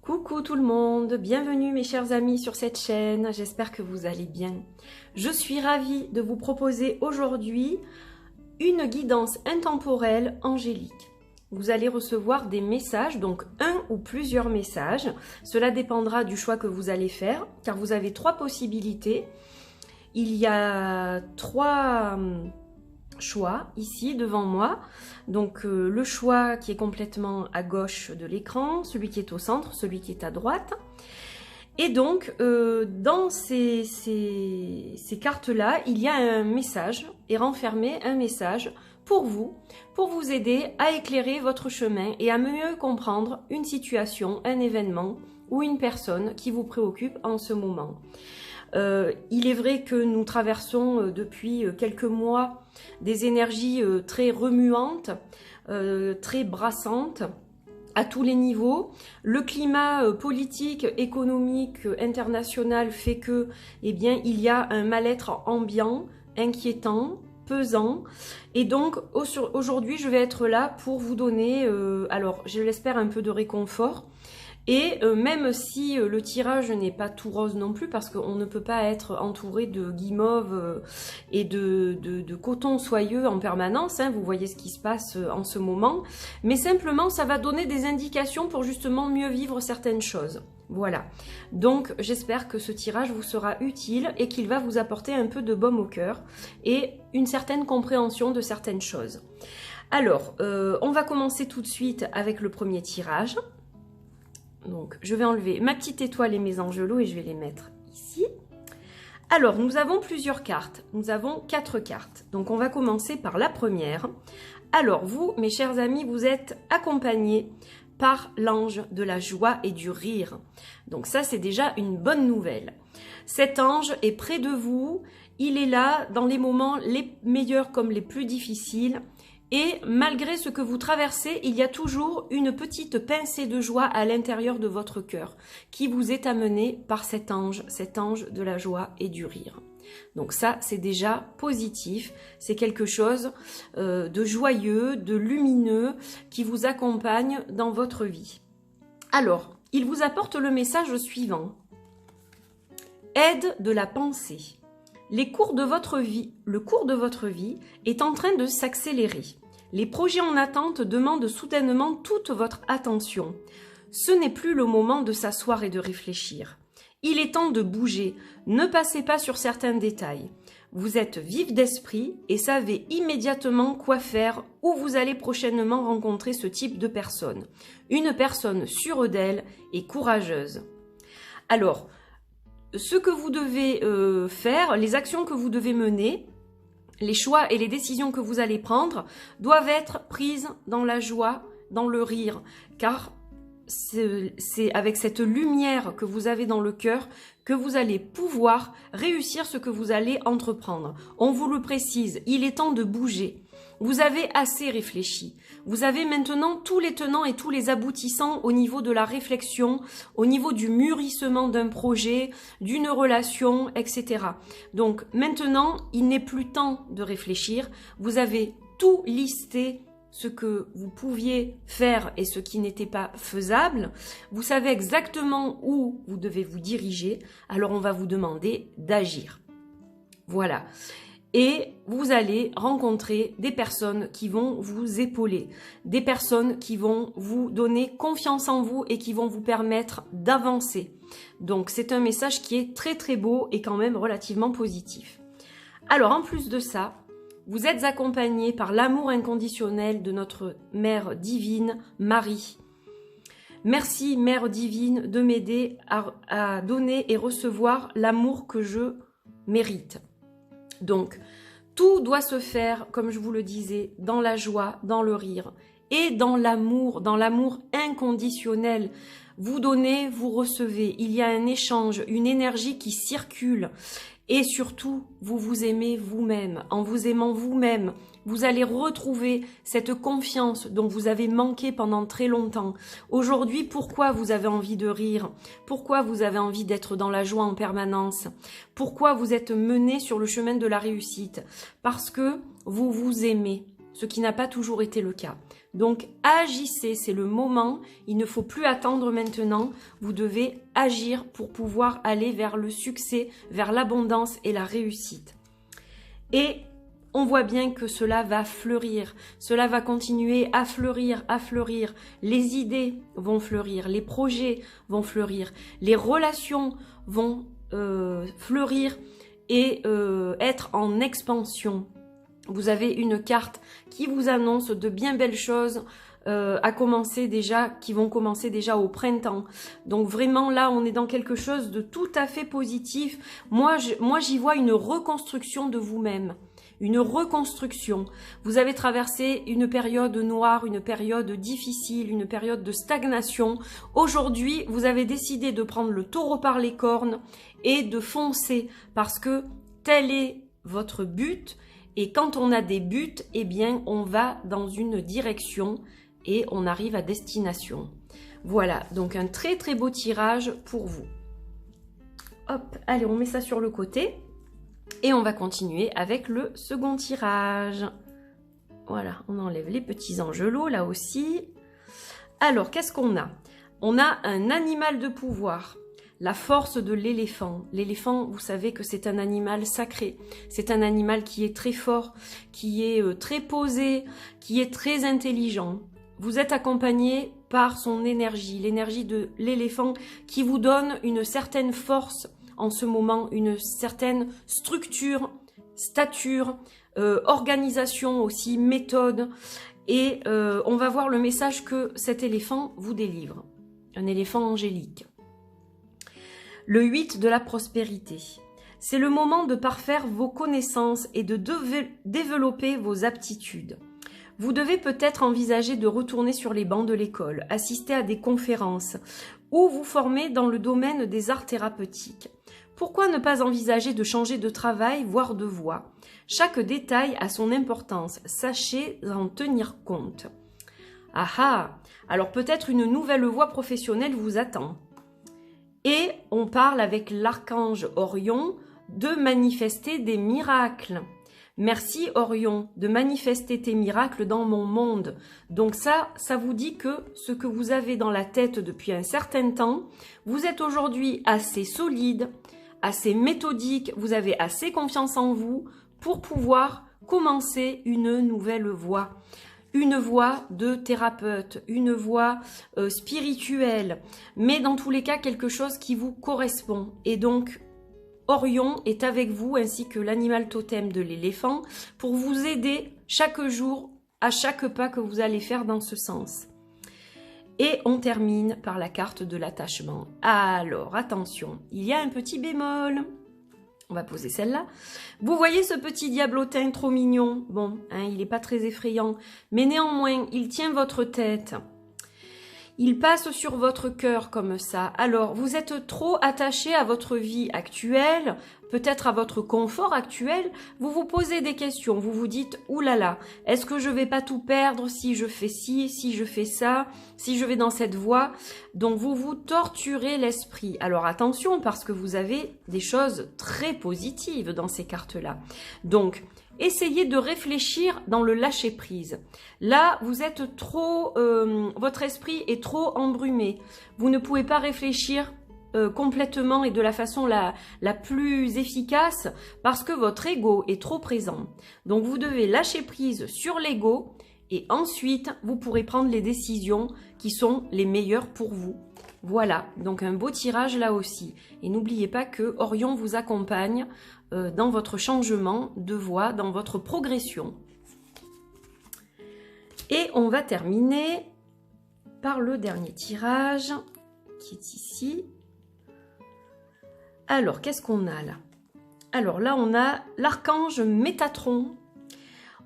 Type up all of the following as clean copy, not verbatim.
Coucou tout le monde, bienvenue mes chers amis sur cette chaîne, j'espère que vous allez bien. Je suis ravie de vous proposer aujourd'hui une guidance intemporelle angélique. Vous allez recevoir des messages, donc un ou plusieurs messages. Cela dépendra du choix que vous allez faire, car vous avez trois possibilités. Il y a trois choix ici devant moi. Donc le choix qui est complètement à gauche de l'écran, celui qui est au centre, celui qui est à droite. Et donc dans ces cartes-là, il y a un message, et renfermé un message pour vous aider à éclairer votre chemin et à mieux comprendre une situation, un événement ou une personne qui vous préoccupe en ce moment. Il est vrai que nous traversons depuis quelques mois des énergies très remuantes, très brassantes à tous les niveaux. Le climat politique, économique, international fait que, eh bien, il y a un mal-être ambiant, inquiétant, pesant. Et donc aujourd'hui, je vais être là pour vous donner, alors je l'espère, un peu de réconfort. Et même si le tirage n'est pas tout rose non plus, parce qu'on ne peut pas être entouré de guimauve et de coton soyeux en permanence, hein, vous voyez ce qui se passe en ce moment, mais simplement ça va donner des indications pour justement mieux vivre certaines choses. Voilà, donc j'espère que ce tirage vous sera utile et qu'il va vous apporter un peu de baume au cœur et une certaine compréhension de certaines choses. Alors, on va commencer tout de suite avec le premier tirage. Donc, je vais enlever ma petite étoile et mes angelots et je vais les mettre ici. Alors, nous avons plusieurs cartes. Nous avons 4 cartes. Donc, on va commencer par la première. Alors, vous, mes chers amis, vous êtes accompagnés par l'ange de la joie et du rire. Donc, ça, c'est déjà une bonne nouvelle. Cet ange est près de vous. Il est là dans les moments les meilleurs comme les plus difficiles. Et malgré ce que vous traversez, il y a toujours une petite pincée de joie à l'intérieur de votre cœur qui vous est amenée par cet ange de la joie et du rire. Donc ça, c'est déjà positif, c'est quelque chose de joyeux, de lumineux qui vous accompagne dans votre vie. Alors, il vous apporte le message suivant. Aide de la pensée. Le cours de votre vie est en train de s'accélérer. Les projets en attente demandent soudainement toute votre attention. Ce n'est plus le moment de s'asseoir et de réfléchir. Il est temps de bouger. Ne passez pas sur certains détails. Vous êtes vif d'esprit et savez immédiatement quoi faire, où vous allez prochainement rencontrer ce type de personne. Une personne sûre d'elle et courageuse. Alors, ce que vous devez faire, les actions que vous devez mener, les choix et les décisions que vous allez prendre doivent être prises dans la joie, dans le rire, car c'est avec cette lumière que vous avez dans le cœur que vous allez pouvoir réussir ce que vous allez entreprendre. On vous le précise, il est temps de bouger. Vous avez assez réfléchi. Vous avez maintenant tous les tenants et tous les aboutissants au niveau de la réflexion, au niveau du mûrissement d'un projet, d'une relation, etc. Donc maintenant, il n'est plus temps de réfléchir. Vous avez tout listé, ce que vous pouviez faire et ce qui n'était pas faisable. Vous savez exactement où vous devez vous diriger. Alors on va vous demander d'agir. Voilà. Et vous allez rencontrer des personnes qui vont vous épauler, des personnes qui vont vous donner confiance en vous et qui vont vous permettre d'avancer. Donc c'est un message qui est très très beau et quand même relativement positif. Alors en plus de ça, vous êtes accompagnés par l'amour inconditionnel de notre Mère divine, Marie. Merci Mère divine de m'aider à donner et recevoir l'amour que je mérite. Donc, tout doit se faire, comme je vous le disais, dans la joie, dans le rire et dans l'amour inconditionnel. Vous donnez, vous recevez. Il y a un échange, une énergie qui circule. Et surtout, vous vous aimez vous-même. En vous aimant vous-même, vous allez retrouver cette confiance dont vous avez manqué pendant très longtemps. Aujourd'hui, pourquoi vous avez envie de rire? Pourquoi vous avez envie d'être dans la joie en permanence? Pourquoi vous êtes mené sur le chemin de la réussite? Parce que vous vous aimez. ce qui n'a pas toujours été le cas. Donc agissez, c'est le moment, il ne faut plus attendre maintenant, vous devez agir pour pouvoir aller vers le succès, vers l'abondance et la réussite. Et on voit bien que cela va fleurir, cela va continuer à fleurir, les idées vont fleurir, les projets vont fleurir, les relations vont fleurir et être en expansion. Vous avez une carte qui vous annonce de bien belles choses qui vont commencer déjà au printemps. Donc vraiment là, on est dans quelque chose de tout à fait positif. Moi, j'y vois une reconstruction de vous-même. Une reconstruction. Vous avez traversé une période noire, une période difficile, une période de stagnation. Aujourd'hui, vous avez décidé de prendre le taureau par les cornes et de foncer parce que tel est votre but. Et quand on a des buts, eh bien, on va dans une direction et on arrive à destination. Voilà, donc un très très beau tirage pour vous. Hop, allez, on met ça sur le côté. Et on va continuer avec le second tirage. Voilà, on enlève les petits angelots là aussi. Alors, qu'est-ce qu'on a? On a un animal de pouvoir. La force de l'éléphant. L'éléphant, vous savez que c'est un animal sacré. C'est un animal qui est très fort, qui est très posé, qui est très intelligent. Vous êtes accompagné par son énergie, l'énergie de l'éléphant qui vous donne une certaine force en ce moment, une certaine structure, stature, organisation aussi, méthode. Et on va voir le message que cet éléphant vous délivre. Un éléphant angélique. Le 8 de la prospérité. C'est le moment de parfaire vos connaissances et de développer vos aptitudes. Vous devez peut-être envisager de retourner sur les bancs de l'école, assister à des conférences ou vous former dans le domaine des arts thérapeutiques. Pourquoi ne pas envisager de changer de travail, voire de voie? Chaque détail a son importance, sachez en tenir compte. Ah ah! Alors peut-être une nouvelle voie professionnelle vous attend. Et on parle avec l'archange Orion de manifester des miracles. Merci Orion de manifester tes miracles dans mon monde. Donc ça vous dit que ce que vous avez dans la tête depuis un certain temps, vous êtes aujourd'hui assez solide, assez méthodique, vous avez assez confiance en vous pour pouvoir commencer une nouvelle voie. Une voie de thérapeute, une voie spirituelle, mais dans tous les cas quelque chose qui vous correspond. Et donc Orion est avec vous ainsi que l'animal totem de l'éléphant pour vous aider chaque jour à chaque pas que vous allez faire dans ce sens. Et on termine par la carte de l'attachement. Alors attention, il y a un petit bémol. On va poser celle-là. Vous voyez ce petit diablotin trop mignon? Bon, hein, il n'est pas très effrayant, mais néanmoins, il tient votre tête. Il passe sur votre cœur comme ça. Alors, vous êtes trop attaché à votre vie actuelle, peut-être à votre confort actuel. Vous vous posez des questions, vous vous dites « Ouh là là, est-ce que je vais pas tout perdre si je fais ci, si je fais ça, si je vais dans cette voie ?» Donc, vous vous torturez l'esprit. Alors, attention, parce que vous avez des choses très positives dans ces cartes-là. Donc, essayez de réfléchir dans le lâcher-prise. Là, vous êtes trop... votre esprit est trop embrumé. Vous ne pouvez pas réfléchir complètement et de la façon la plus efficace parce que votre ego est trop présent. Donc, vous devez lâcher prise sur l'ego et ensuite, vous pourrez prendre les décisions qui sont les meilleures pour vous. Voilà, donc un beau tirage là aussi. Et n'oubliez pas que Orion vous accompagne dans votre changement de voie, dans votre progression. Et on va terminer par le dernier tirage qui est ici. Alors, qu'est-ce qu'on a là? Alors là, on a l'archange Métatron.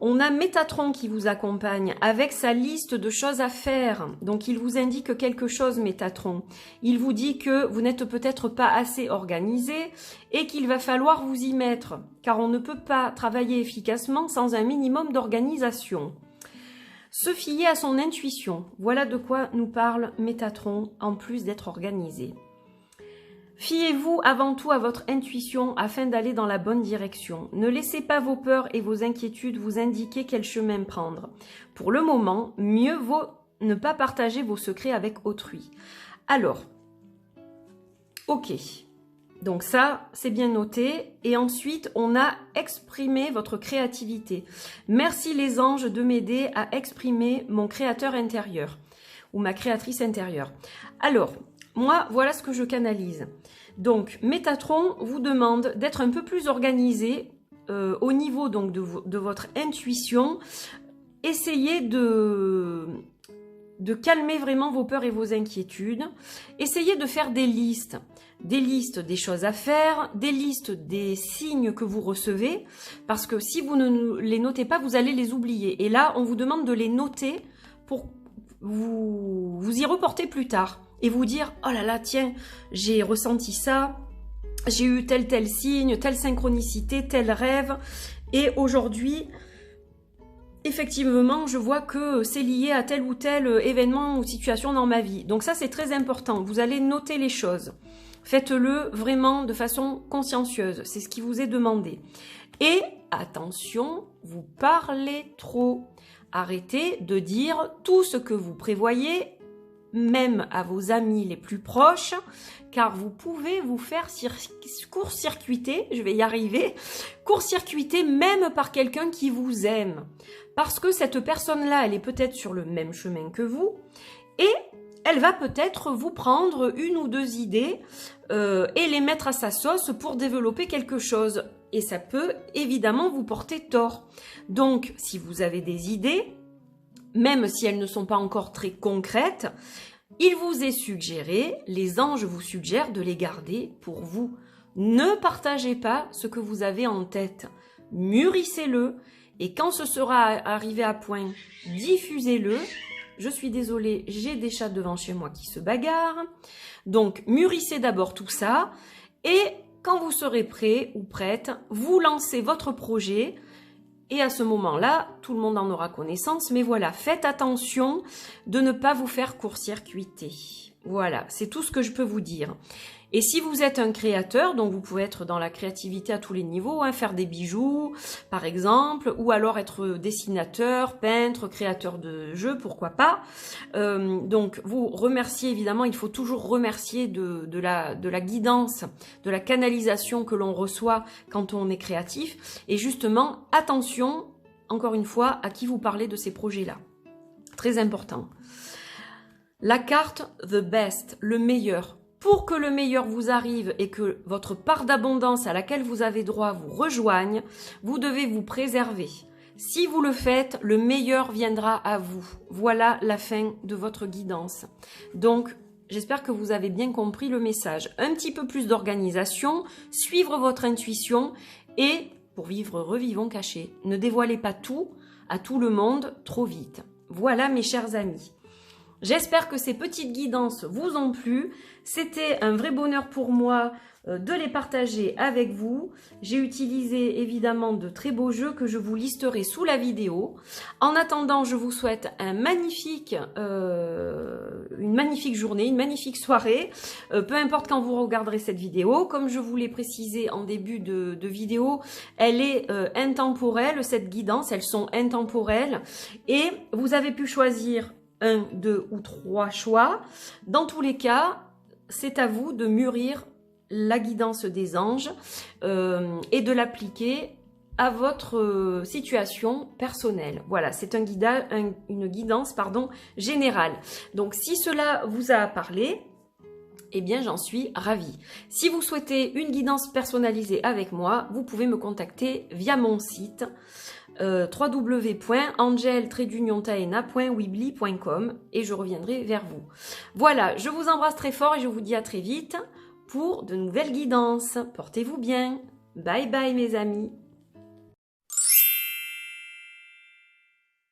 On a Métatron qui vous accompagne avec sa liste de choses à faire. Donc, il vous indique quelque chose, Métatron. Il vous dit que vous n'êtes peut-être pas assez organisé et qu'il va falloir vous y mettre, car on ne peut pas travailler efficacement sans un minimum d'organisation. Se fier à son intuition, voilà de quoi nous parle Métatron, en plus d'être organisé. Fiez-vous avant tout à votre intuition afin d'aller dans la bonne direction. Ne laissez pas vos peurs et vos inquiétudes vous indiquer quel chemin prendre. Pour le moment, mieux vaut ne pas partager vos secrets avec autrui. Alors, ok. Donc ça, c'est bien noté. Et ensuite, on a exprimé votre créativité. Merci les anges de m'aider à exprimer mon créateur intérieur ou ma créatrice intérieure. Alors, moi, voilà ce que je canalise. Donc, Métatron vous demande d'être un peu plus organisé au niveau donc, de votre intuition. Essayez de calmer vraiment vos peurs et vos inquiétudes. Essayez de faire des listes des choses à faire, des listes des signes que vous recevez, parce que si vous ne les notez pas, vous allez les oublier. Et là, on vous demande de les noter pour vous y reporter plus tard et vous dire « Oh là là, tiens, j'ai ressenti ça, j'ai eu tel signe, telle synchronicité, tel rêve, et aujourd'hui... » Effectivement, je vois que c'est lié à tel ou tel événement ou situation dans ma vie. Donc ça, c'est très important. Vous allez noter les choses. Faites-le vraiment de façon consciencieuse. C'est ce qui vous est demandé. Et attention, vous parlez trop. Arrêtez de dire tout ce que vous prévoyez, même à vos amis les plus proches, car vous pouvez vous faire court-circuiter, je vais y arriver, court-circuiter même par quelqu'un qui vous aime. Parce que cette personne-là, elle est peut-être sur le même chemin que vous, et elle va peut-être vous prendre une ou deux idées et les mettre à sa sauce pour développer quelque chose. Et ça peut évidemment vous porter tort. Donc, si vous avez des idées, même si elles ne sont pas encore très concrètes, il vous est suggéré, les anges vous suggèrent de les garder pour vous. Ne partagez pas ce que vous avez en tête. Mûrissez-le et quand ce sera arrivé à point, diffusez-le. Je suis désolée, j'ai des chats devant chez moi qui se bagarrent. Donc, mûrissez d'abord tout ça et quand vous serez prêt ou prête, vous lancez votre projet. Et à ce moment-là, tout le monde en aura connaissance. Mais voilà, faites attention de ne pas vous faire court-circuiter. Voilà, c'est tout ce que je peux vous dire. Et si vous êtes un créateur, donc vous pouvez être dans la créativité à tous les niveaux, hein, faire des bijoux, par exemple, ou alors être dessinateur, peintre, créateur de jeux, pourquoi pas. Donc vous remerciez, évidemment, il faut toujours remercier de la guidance, de la canalisation que l'on reçoit quand on est créatif. Et justement, attention, encore une fois, à qui vous parlez de ces projets-là. Très important. La carte The Best, le meilleur. Pour que le meilleur vous arrive et que votre part d'abondance à laquelle vous avez droit vous rejoigne, vous devez vous préserver. Si vous le faites, le meilleur viendra à vous. Voilà la fin de votre guidance. Donc, j'espère que vous avez bien compris le message. Un petit peu plus d'organisation, suivre votre intuition et, pour vivre, revivons cachés. Ne dévoilez pas tout à tout le monde trop vite. Voilà mes chers amis. J'espère que ces petites guidances vous ont plu. C'était un vrai bonheur pour moi de les partager avec vous. J'ai utilisé évidemment de très beaux jeux que je vous listerai sous la vidéo. En attendant, je vous souhaite une magnifique journée, une magnifique soirée. Peu importe quand vous regarderez cette vidéo. Comme je vous l'ai précisé en début de vidéo, elle est intemporelle, cette guidance. Elles sont intemporelles. Et vous avez pu choisir 1, 2 ou 3 choix. Dans tous les cas, c'est à vous de mûrir la guidance des anges et de l'appliquer à votre situation personnelle. Voilà, c'est une guidance générale. Donc, si cela vous a parlé, eh bien, j'en suis ravie. Si vous souhaitez une guidance personnalisée avec moi, vous pouvez me contacter via mon site www.angel-taena.weebly.com et je reviendrai vers vous. Voilà, je vous embrasse très fort et je vous dis à très vite pour de nouvelles guidances. Portez-vous bien. Bye bye mes amis.